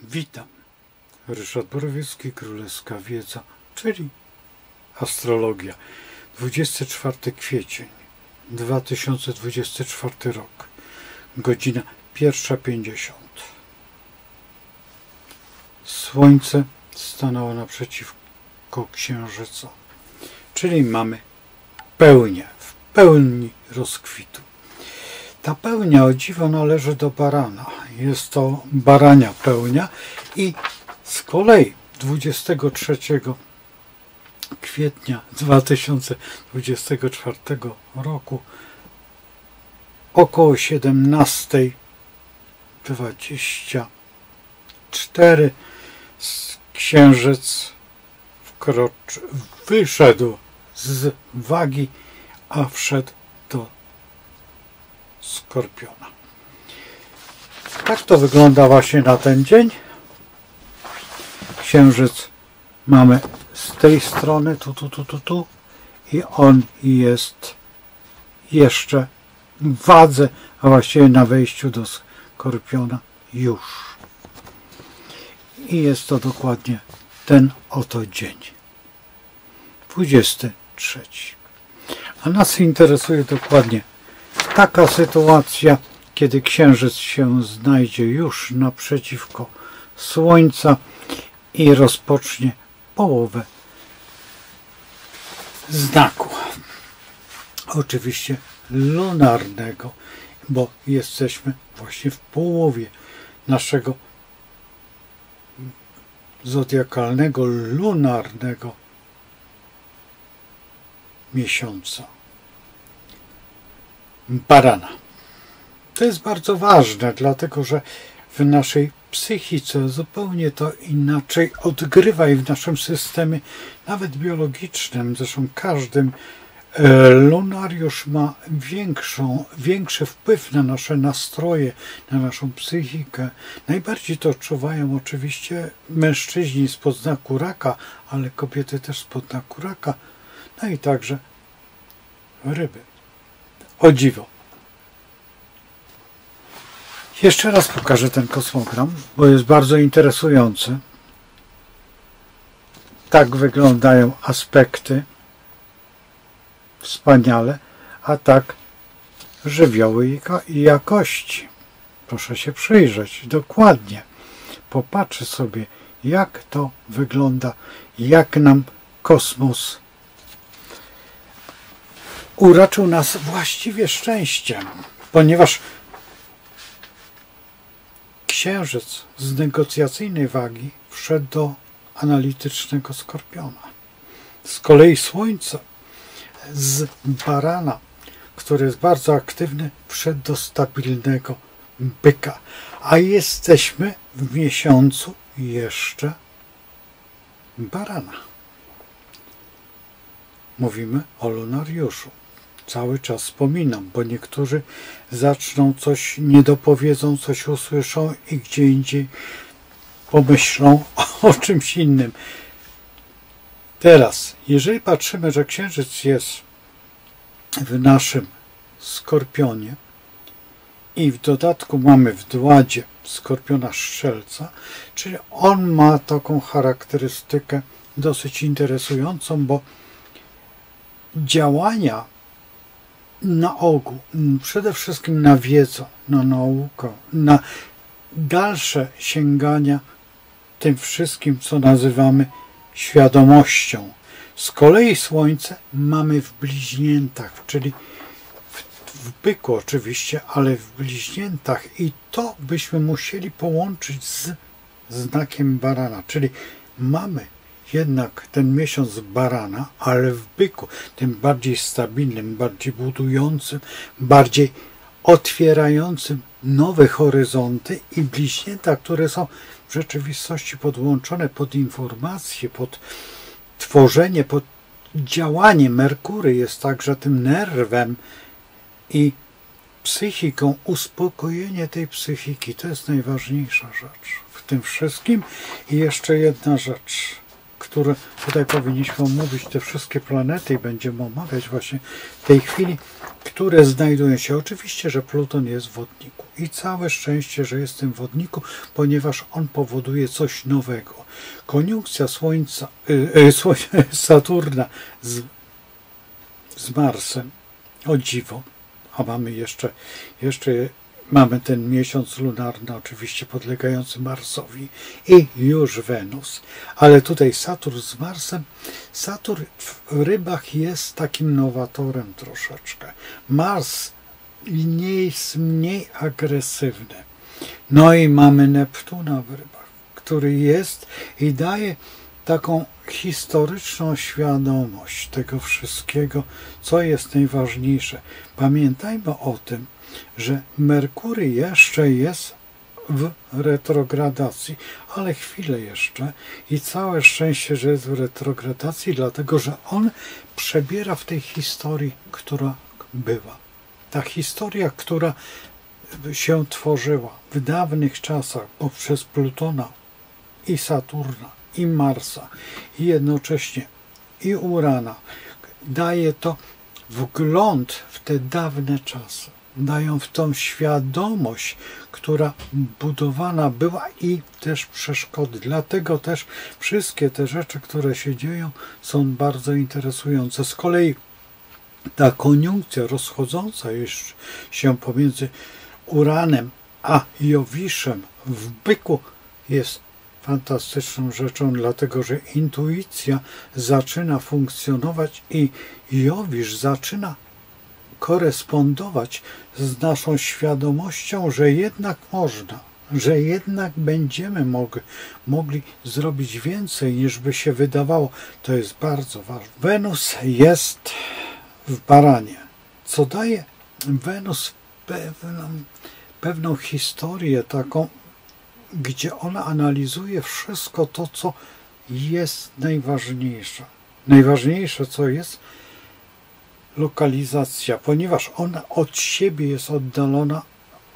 Witam. Ryszard Borowiecki, Królewska Wiedza, czyli astrologia. 24 kwiecień 2024 rok. Godzina 1:50. Słońce stanęło naprzeciwko Księżyca, czyli mamy pełnię, w pełni rozkwitu. Ta pełnia, o dziwo, należy do barana. Jest to barania pełnia i z kolei 23 kwietnia 2024 roku około 17:24 Księżyc wyszedł z wagi, a wszedł do Skorpiona. Tak to wygląda właśnie na ten dzień. Księżyc mamy z tej strony, tu i on jest jeszcze w wadze, a właściwie na wejściu do Skorpiona już. I jest to dokładnie ten oto dzień. 23. A nas interesuje dokładnie taka sytuacja, kiedy Księżyc się znajdzie już naprzeciwko Słońca i rozpocznie połowę znaku. Oczywiście lunarnego, bo jesteśmy właśnie w połowie naszego zodiakalnego, lunarnego miesiąca. Barana. To jest bardzo ważne, dlatego że w naszej psychice zupełnie to inaczej odgrywa i w naszym systemie, nawet biologicznym, zresztą każdym, lunariusz ma większy wpływ na nasze nastroje, na naszą psychikę. Najbardziej to odczuwają oczywiście mężczyźni spod znaku raka, ale kobiety też spod znaku raka, no i także ryby. O dziwo. Jeszcze raz pokażę ten kosmogram, bo jest bardzo interesujący. Tak wyglądają aspekty. Wspaniale. A tak żywioły i jakości. Proszę się przyjrzeć dokładnie. Popatrzę sobie, jak to wygląda, jak nam kosmos uraczył nas właściwie szczęściem, ponieważ Księżyc z negocjacyjnej wagi wszedł do analitycznego Skorpiona. Z kolei Słońce z Barana, który jest bardzo aktywny, wszedł do stabilnego Byka. A jesteśmy w miesiącu jeszcze Barana. Mówimy o lunariuszu. Cały czas wspominam, bo niektórzy zaczną coś, nie dopowiedzą, coś usłyszą i gdzie indziej pomyślą o czymś innym. Teraz, jeżeli patrzymy, że Księżyc jest w naszym Skorpionie i w dodatku mamy w Dładzie Skorpiona Strzelca, czyli on ma taką charakterystykę dosyć interesującą, bo działania na ogół, przede wszystkim na wiedzę, na naukę, na dalsze sięgania tym wszystkim, co nazywamy świadomością. Z kolei Słońce mamy w bliźniętach, czyli w Byku oczywiście, ale w bliźniętach, i to byśmy musieli połączyć z znakiem Barana, czyli mamy jednak ten miesiąc Barana, ale w Byku, tym bardziej stabilnym, bardziej budującym, bardziej otwierającym nowe horyzonty, i bliźnięta, które są w rzeczywistości podłączone pod informacje, pod tworzenie, pod działanie. Merkury jest także tym nerwem i psychiką, uspokojenie tej psychiki. To jest najważniejsza rzecz w tym wszystkim. I jeszcze jedna rzecz. które tutaj powinniśmy omówić, te wszystkie planety i będziemy omawiać właśnie w tej chwili, które znajdują się. Oczywiście, że Pluton jest w wodniku i całe szczęście, że jest w tym wodniku, ponieważ on powoduje coś nowego. Koniunkcja Saturna z Marsem, o dziwo, a mamy jeszcze mamy ten miesiąc lunarny, oczywiście podlegający Marsowi i już Wenus. Ale tutaj Saturn z Marsem. Saturn w rybach jest takim nowatorem troszeczkę. Mars jest mniej agresywny. No i mamy Neptuna w rybach, który jest i daje taką historyczną świadomość tego wszystkiego, co jest najważniejsze. Pamiętajmy o tym, że Merkury jeszcze jest w retrogradacji, ale chwilę jeszcze i całe szczęście, że jest w retrogradacji, dlatego że on przebiera w tej historii, która była. Ta historia, która się tworzyła w dawnych czasach poprzez Plutona i Saturna i Marsa i jednocześnie i Urana, daje to wgląd w te dawne czasy. Dają w tą świadomość, która budowana była i też przeszkody. Dlatego też wszystkie te rzeczy, które się dzieją, są bardzo interesujące. Z kolei ta koniunkcja rozchodząca się pomiędzy Uranem a Jowiszem w Byku jest fantastyczną rzeczą, dlatego że intuicja zaczyna funkcjonować i Jowisz zaczyna korespondować z naszą świadomością, że jednak można, że jednak będziemy mogli zrobić więcej, niż by się wydawało. To jest bardzo ważne. Wenus jest w Baranie, co daje Wenus pewną historię taką, gdzie ona analizuje wszystko to, co jest najważniejsze. Najważniejsze, co jest lokalizacja, ponieważ ona od siebie jest oddalona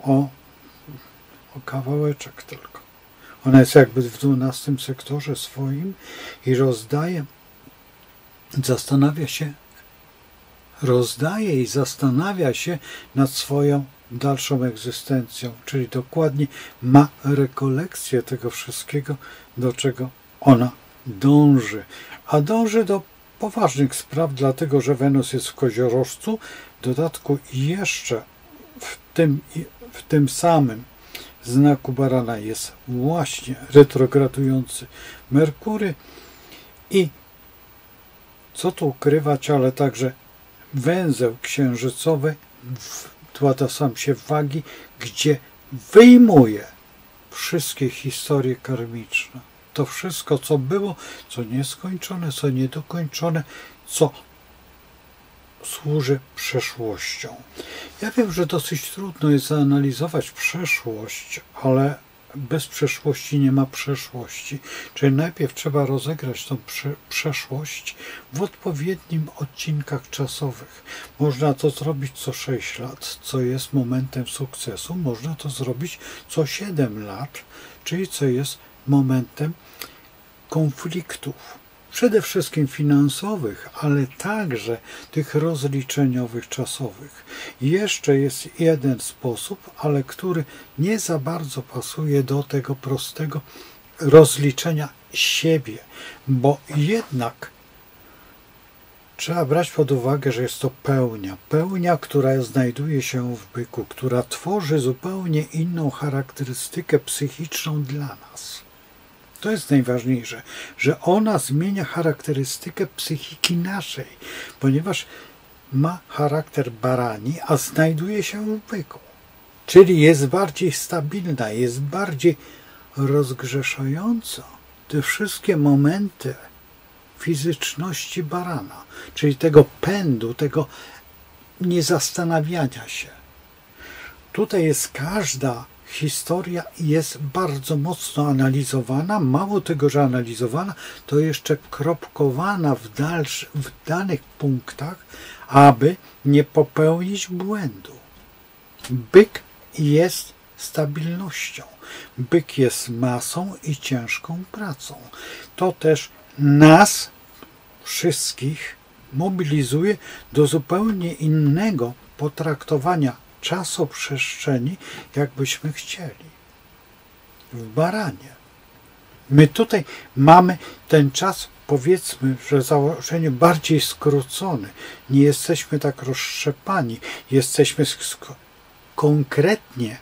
o kawałeczek tylko. Ona jest jakby w 12 sektorze swoim i rozdaje i zastanawia się nad swoją dalszą egzystencją, czyli dokładnie ma rekolekcję tego wszystkiego, do czego ona dąży. A dąży do poważnych spraw, dlatego że Wenus jest w Koziorożcu, w dodatku jeszcze w tym samym znaku Barana jest właśnie retrogradujący Merkury i co tu ukrywać, ale także węzeł księżycowy wkłada sam się w wagi, gdzie wyjmuje wszystkie historie karmiczne. To wszystko, co było, co nieskończone, co niedokończone, co służy przeszłością. Ja wiem, że dosyć trudno jest zanalizować przeszłość, ale bez przeszłości nie ma przeszłości. Czyli najpierw trzeba rozegrać tą przeszłość w odpowiednim odcinkach czasowych. Można to zrobić co 6 lat, co jest momentem sukcesu. Można to zrobić co 7 lat, czyli co jest momentem konfliktów. Przede wszystkim finansowych, ale także tych rozliczeniowych, czasowych. Jeszcze jest jeden sposób, ale który nie za bardzo pasuje do tego prostego rozliczenia siebie, bo jednak trzeba brać pod uwagę, że jest to pełnia, która znajduje się w byku, która tworzy zupełnie inną charakterystykę psychiczną dla nas. To jest najważniejsze, że ona zmienia charakterystykę psychiki naszej, ponieważ ma charakter barani, a znajduje się w byku. Czyli jest bardziej stabilna, jest bardziej rozgrzeszająca te wszystkie momenty fizyczności barana, czyli tego pędu, tego niezastanawiania się. Tutaj jest każda historia jest bardzo mocno analizowana, mało tego, że analizowana, to jeszcze kropkowana w danych punktach, aby nie popełnić błędu. Byk jest stabilnością. Byk jest masą i ciężką pracą. To też nas wszystkich mobilizuje do zupełnie innego potraktowania czasoprzestrzeni, jakbyśmy chcieli. W baranie. My tutaj mamy ten czas, powiedzmy, że założenie bardziej skrócony. Nie jesteśmy tak roztrzepani. Jesteśmy konkretnie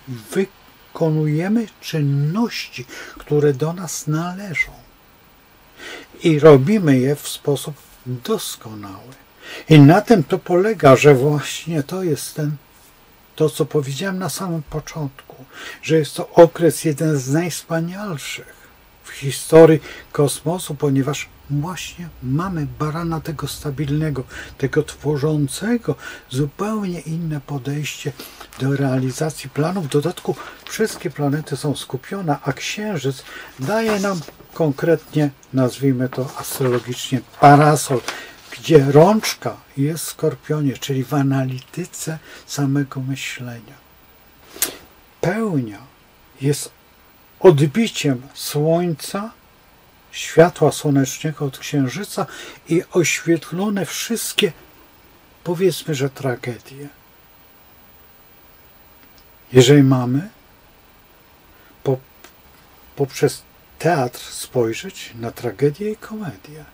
wykonujemy czynności, które do nas należą. I robimy je w sposób doskonały. I na tym to polega, że właśnie to jest to, co powiedziałem na samym początku, że jest to okres jeden z najwspanialszych w historii kosmosu, ponieważ właśnie mamy barana tego stabilnego, tego tworzącego zupełnie inne podejście do realizacji planów. W dodatku wszystkie planety są skupione, a Księżyc daje nam konkretnie, nazwijmy to astrologicznie, parasol, gdzie rączka jest w Skorpionie, czyli w analityce samego myślenia. Pełnia jest odbiciem Słońca, światła słonecznego od Księżyca i oświetlone wszystkie, powiedzmy, że tragedie. Jeżeli mamy poprzez teatr spojrzeć na tragedię i komedię.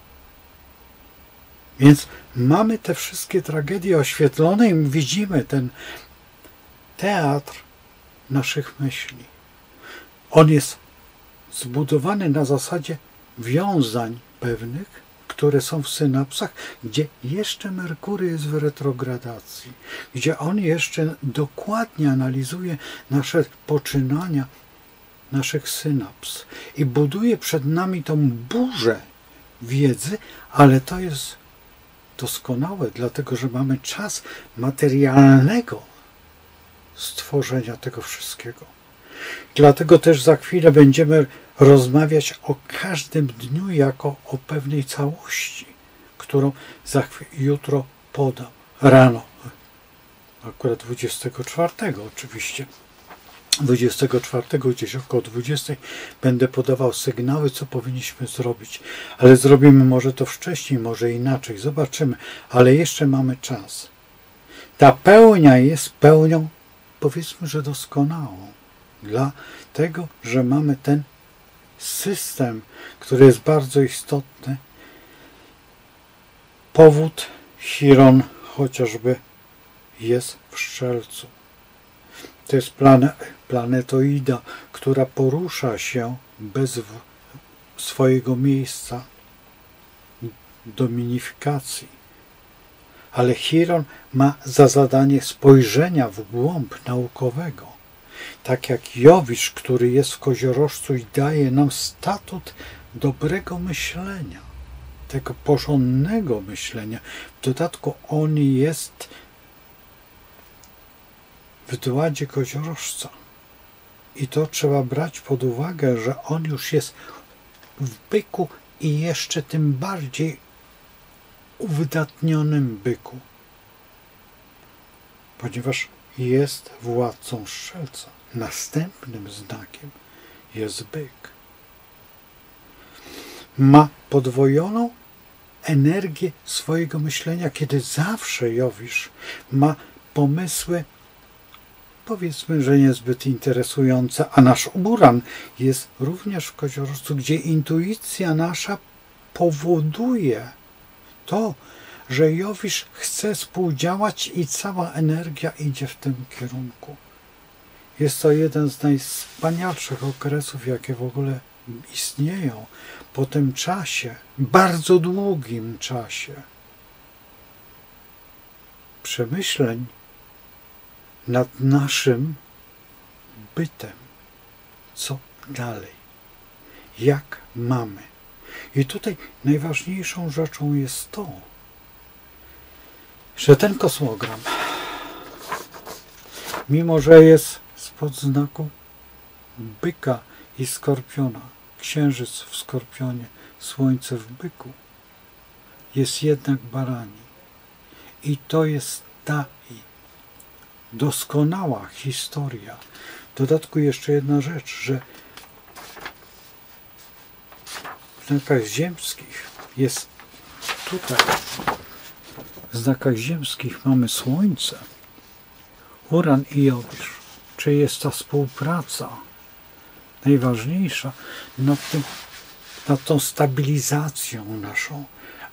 Więc mamy te wszystkie tragedie oświetlone i widzimy ten teatr naszych myśli. On jest zbudowany na zasadzie wiązań pewnych, które są w synapsach, gdzie jeszcze Merkury jest w retrogradacji, gdzie on jeszcze dokładnie analizuje nasze poczynania, naszych synaps i buduje przed nami tą burzę wiedzy, ale to jest doskonałe, dlatego że mamy czas materialnego stworzenia tego wszystkiego. Dlatego też za chwilę będziemy rozmawiać o każdym dniu jako o pewnej całości, którą jutro podam. Rano, akurat 24 oczywiście. 24 gdzieś około 20 będę podawał sygnały, co powinniśmy zrobić. Ale zrobimy może to wcześniej, może inaczej. Zobaczymy. Ale jeszcze mamy czas. Ta pełnia jest pełnią, powiedzmy, że doskonałą. Dlatego, że mamy ten system, który jest bardzo istotny. Powód Chiron chociażby jest w Strzelcu. To jest planetoida, która porusza się bez swojego miejsca dominifikacji. Ale Chiron ma za zadanie spojrzenia w głąb naukowego. Tak jak Jowisz, który jest w Koziorożcu i daje nam statut dobrego myślenia, tego porządnego myślenia. W dodatku on jest w dładzie Koziorożca. I to trzeba brać pod uwagę, że on już jest w byku i jeszcze tym bardziej uwydatnionym byku. Ponieważ jest władcą Strzelca. Następnym znakiem jest byk. Ma podwojoną energię swojego myślenia, kiedy zawsze Jowisz ma pomysły, powiedzmy, że niezbyt interesujące, a nasz Uran jest również w Koziorożcu, gdzie intuicja nasza powoduje to, że Jowisz chce współdziałać i cała energia idzie w tym kierunku. Jest to jeden z najwspanialszych okresów, jakie w ogóle istnieją po tym czasie, bardzo długim czasie przemyśleń nad naszym bytem. Co dalej? Jak mamy? I tutaj najważniejszą rzeczą jest to, że ten kosmogram, mimo że jest spod znaku byka i skorpiona, księżyc w skorpionie, słońce w byku, jest jednak barani. I to jest ta doskonała historia. W dodatku jeszcze jedna rzecz, że znakach ziemskich jest tutaj. W znakach ziemskich mamy Słońce, Uran i Jowisz. Czy jest ta współpraca najważniejsza nad tą stabilizacją naszą,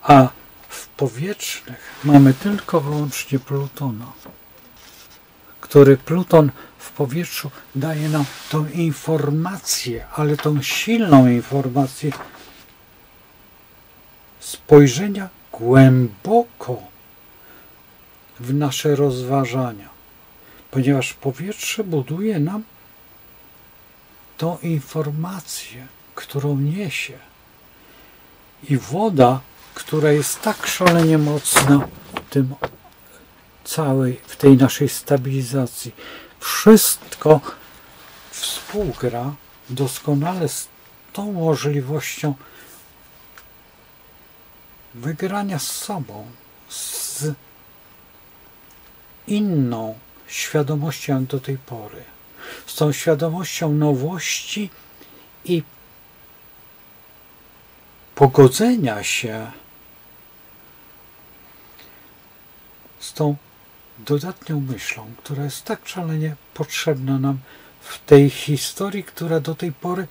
a w powietrznych mamy tylko wyłącznie Plutona, który Pluton w powietrzu daje nam tą informację, ale tą silną informację spojrzenia głęboko w nasze rozważania, ponieważ powietrze buduje nam tą informację, którą niesie. I woda, która jest tak szalenie mocna w tej naszej stabilizacji. Wszystko współgra doskonale z tą możliwością wygrania z sobą, z inną świadomością jak do tej pory. Z tą świadomością nowości i pogodzenia się z tą dodatnią myślą, która jest tak szalenie potrzebna nam w tej historii, która do tej pory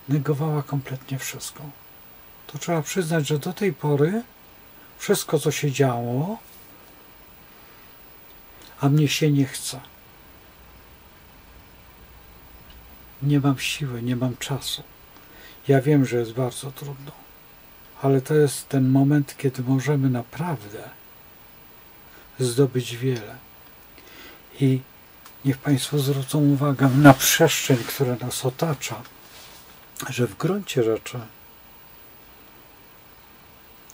negowała kompletnie wszystko. To trzeba przyznać, że do tej pory wszystko, co się działo, a mnie się nie chce. Nie mam siły, nie mam czasu. Ja wiem, że jest bardzo trudno, ale to jest ten moment, kiedy możemy naprawdę zdobyć wiele. I niech Państwo zwrócą uwagę na przestrzeń, która nas otacza, że w gruncie rzeczy,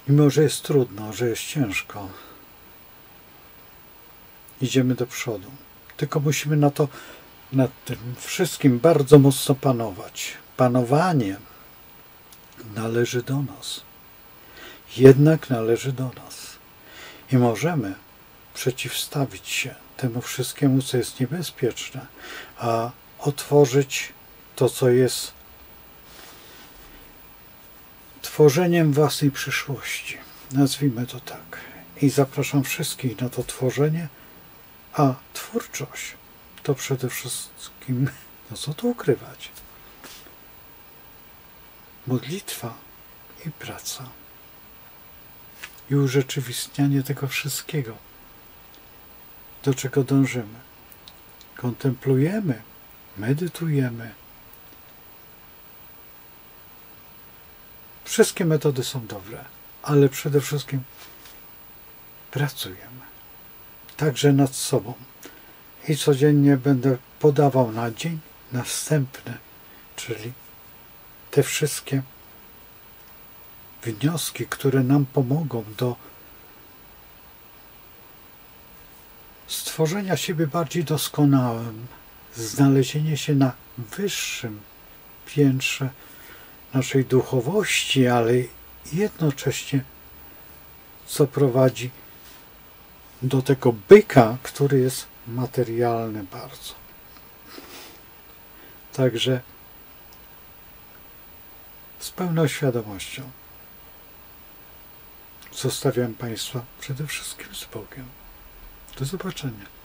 mimo że jest trudno, że jest ciężko, idziemy do przodu. Tylko musimy nad tym wszystkim bardzo mocno panować. Panowanie należy do nas. Jednak należy do nas. I możemy przeciwstawić się temu wszystkiemu, co jest niebezpieczne, a otworzyć to, co jest tworzeniem własnej przyszłości. Nazwijmy to tak. I zapraszam wszystkich na to tworzenie, a twórczość to przede wszystkim, no co tu ukrywać, modlitwa i praca. I urzeczywistnianie tego wszystkiego, do czego dążymy. Kontemplujemy, medytujemy. Wszystkie metody są dobre, ale przede wszystkim pracujemy. Także nad sobą. I codziennie będę podawał na dzień następny, czyli te wszystkie wnioski, które nam pomogą do stworzenia siebie bardziej doskonałym, znalezienia się na wyższym piętrze naszej duchowości, ale jednocześnie co prowadzi do tego byka, który jest materialny bardzo. Także z pełną świadomością zostawiam Państwa przede wszystkim z Bogiem. Do zobaczenia.